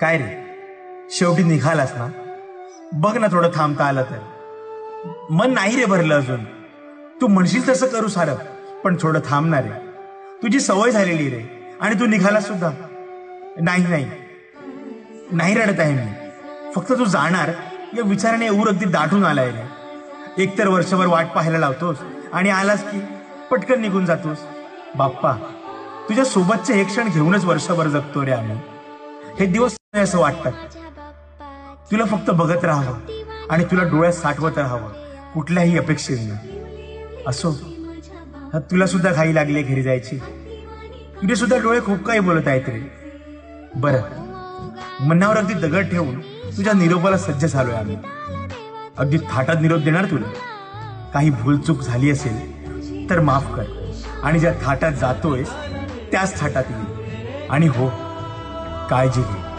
काय रे, शेवटी निघालास ना? बघ ना, थोडं थांबता आलं तर. मन नाही रे भरलं अजून. तू म्हणशील तसं करू सारं, पण थोडं थांबणार रे. तुझी सवय झालेली रे, आणि तू निघालास सुद्धा. नाही नाही नाही रडत आहे मी. फक्त तू जाणार या विचाराने ऊर अगदी दाटून आलाय रे. एकतर वर्षभर वाट पाहायला लावतोस आणि आलास की पटकन निघून जातोस. बाप्पा, तुझ्या सोबतचे हे क्षण घेऊनच वर्षभर जगतो रे आम्ही. हे दिवस असं वाटतात तुला फक्त बघत राहावं आणि तुला डोळ्यात साठवत राहावं, कुठल्याही अपेक्षेने. असो, तुला सुद्धा घाई लागली घरी जायची. तुझे सुद्धा डोळे खूप काही बोलत आहेत रे. बरं, मनावर अगदी दगड ठेवून तुझ्या निरोपाला सज्ज झालोय आम्ही. अगदी थाटात निरोप देणार तुला. काही भूलचूक झाली असेल तर माफ कर, आणि ज्या थाटात जातोयस त्याच थाटात ये. आणि हो, काळजी घे.